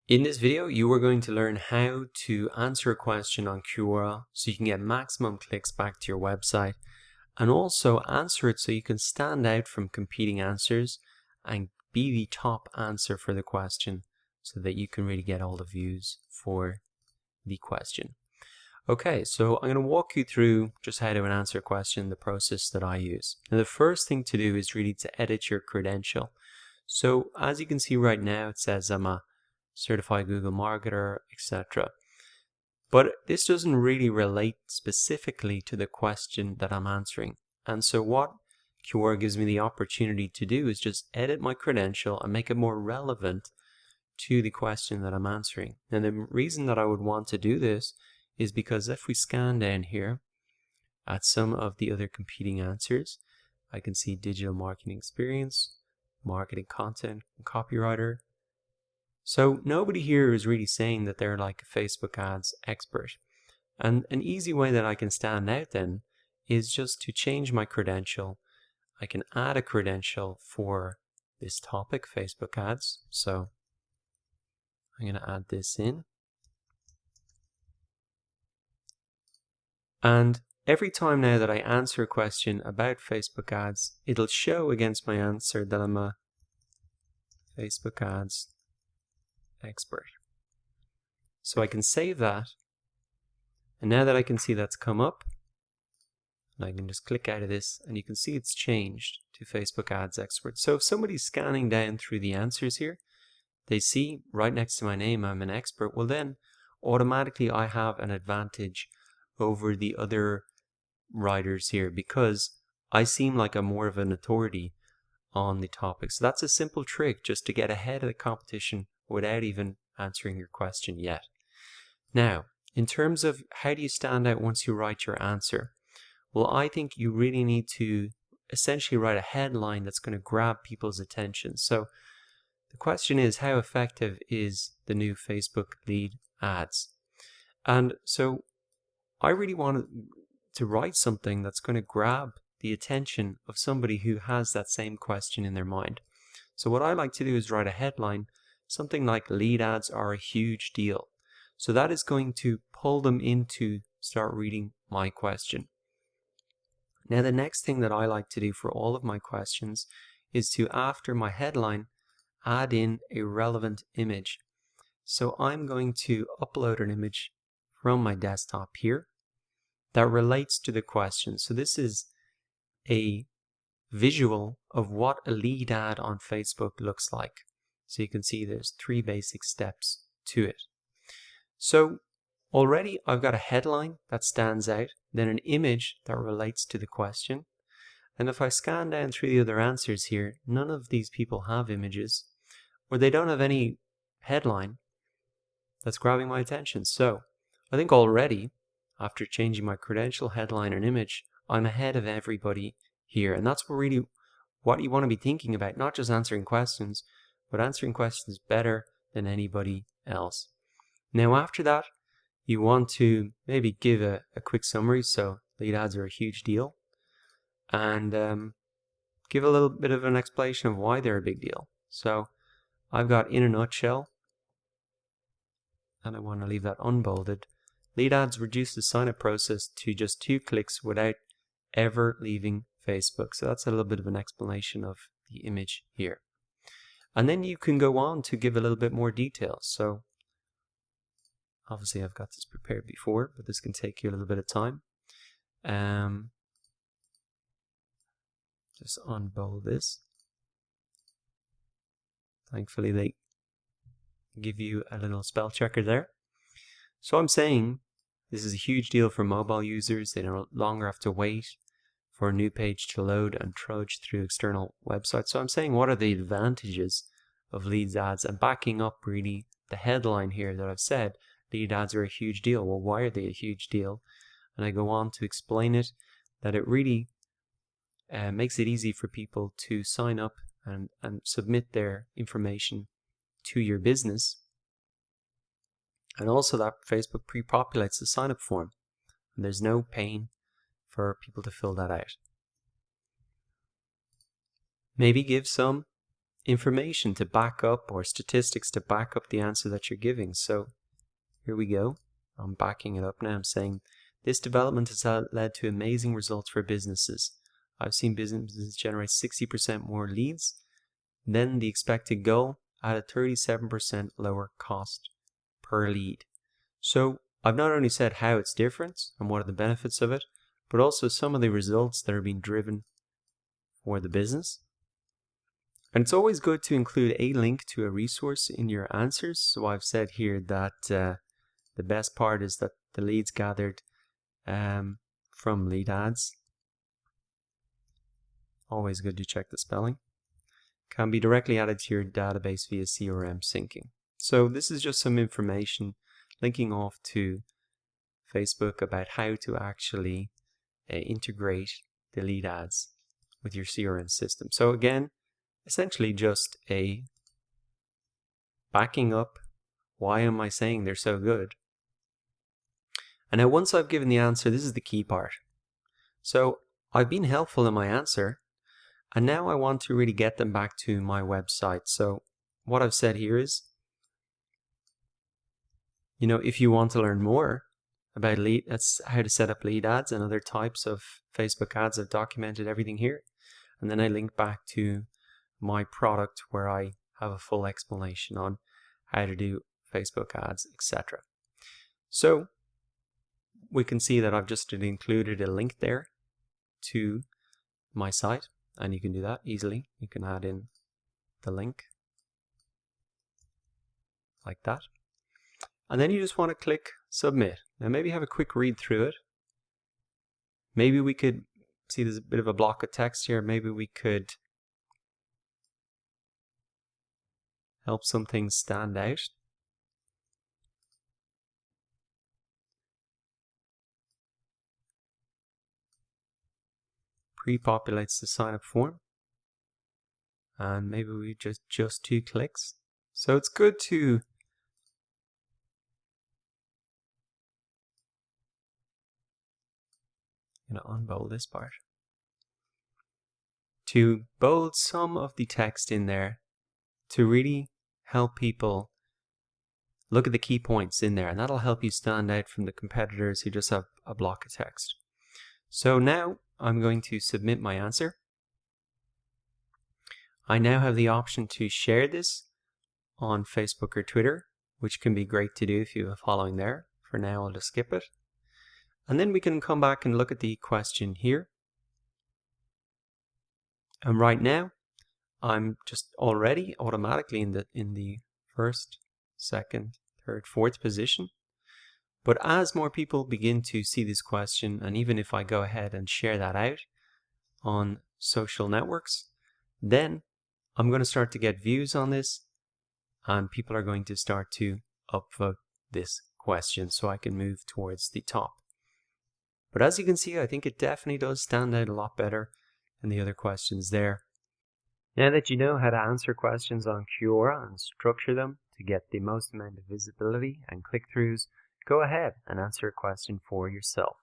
In this video, you are going to learn how to answer a question on Quora so you can get maximum clicks back to your website, and also answer it so you can stand out from competing answers and be the top answer for the question so that you can really get all the views for the question. Okay, so I'm going to walk you through just how to answer a question, the process that I use. Now, the first thing to do is really to edit your credential. So as you can see right now, it says I'm a certified Google marketer, etc. But this doesn't really relate specifically to the question that I'm answering. And so what Quora gives me the opportunity to do is just edit my credential and make it more relevant to the question that I'm answering. And the reason that I would want to do this is because if we scan down here at some of the other competing answers, I can see digital marketing experience, marketing content, and copywriter. So nobody here is really saying that they're like a Facebook ads expert. And an easy way that I can stand out then is just to change my credential. I can add a credential for this topic, Facebook ads. So I'm going to add this in. And every time now that I answer a question about Facebook ads, it'll show against my answer that I'm a Facebook ads expert. So I can save that, and now that I can see that's come up, I can just click out of this and you can see it's changed to Facebook ads expert. So if somebody's scanning down through the answers here, they see right next to my name I'm an expert, well then automatically I have an advantage over the other writers here because I seem like I'm more of an authority on the topic. So that's a simple trick just to get ahead of the competition without even answering your question yet. Now, in terms of how do you stand out once you write your answer? Well, I think you really need to essentially write a headline that's going to grab people's attention. So the question is, how effective is the new Facebook lead ads? And so I really wanted to write something that's going to grab the attention of somebody who has that same question in their mind. So what I like to do is write a headline, something like lead ads are a huge deal. So that is going to pull them into start reading my question. Now the next thing that I like to do for all of my questions is to, after my headline, add in a relevant image. So I'm going to upload an image from my desktop here that relates to the question. So this is a visual of what a lead ad on Facebook looks like. So you can see there's 3 basic steps to it. So already I've got a headline that stands out, then an image that relates to the question. And if I scan down through the other answers here, none of these people have images, or they don't have any headline that's grabbing my attention. So I think already, after changing my credential, headline, and image, I'm ahead of everybody here. And that's really what you want to be thinking about, not just answering questions, but answering questions better than anybody else. Now after that, you want to maybe give a quick summary. So lead ads are a huge deal, and give a little bit of an explanation of why they're a big deal. So I've got in a nutshell, and I want to leave that unbolded. Lead ads reduce the sign-up process to just 2 clicks without ever leaving Facebook. So that's a little bit of an explanation of the image here. And then you can go on to give a little bit more detail. So obviously I've got this prepared before, but this can take you a little bit of time. Just unbold this. Thankfully they give you a little spell checker there. So I'm saying this is a huge deal for mobile users. They no longer have to wait for a new page to load and trudge through external websites. So I'm saying, what are the advantages of leads ads, and backing up really the headline here that I've said, lead ads are a huge deal. Well, why are they a huge deal? And I go on to explain it, that it really makes it easy for people to sign up and submit their information to your business. And also that Facebook pre-populates the sign-up form, and there's no pain for people to fill that out. Maybe give some information to back up, or statistics to back up the answer that you're giving. So here we go. I'm backing it up now. I'm saying this development has led to amazing results for businesses. I've seen businesses generate 60% more leads than the expected goal at a 37% lower cost per lead. So I've not only said how it's different and what are the benefits of it, but also some of the results that are being driven for the business. And it's always good to include a link to a resource in your answers. So I've said here that the best part is that the leads gathered from lead ads, always good to check the spelling, can be directly added to your database via CRM syncing. So this is just some information linking off to Facebook about how to actually integrate the lead ads with your CRM system. So again, essentially just a backing up why am I saying they're so good. And now once I've given the answer, this is the key part. So I've been helpful in my answer, and now I want to really get them back to my website. So what I've said here is, if you want to learn more about that's how to set up lead ads and other types of Facebook ads, I've documented everything here. And then I link back to my product where I have a full explanation on how to do Facebook ads, etc. So we can see that I've just included a link there to my site, and you can do that easily. You can add in the link like that. And then you just want to click submit. Now maybe have a quick read through it. Maybe we could see there's a bit of a block of text here. Maybe we could help some things stand out. Pre-populates the sign up form. And maybe we just 2 clicks. So it's good to unbold this part. To bold some of the text in there to really help people look at the key points in there, and that'll help you stand out from the competitors who just have a block of text. So now I'm going to submit my answer. I now have the option to share this on Facebook or Twitter, which can be great to do if you have a following there. For now, I'll just skip it. And then we can come back and look at the question here. And right now, I'm just already automatically in the first, second, third, fourth position. But as more people begin to see this question, and even if I go ahead and share that out on social networks, then I'm going to start to get views on this, and people are going to start to upvote this question so I can move towards the top. But as you can see, I think it definitely does stand out a lot better than the other questions there. Now that you know how to answer questions on Quora and structure them to get the most amount of visibility and click-throughs, go ahead and answer a question for yourself.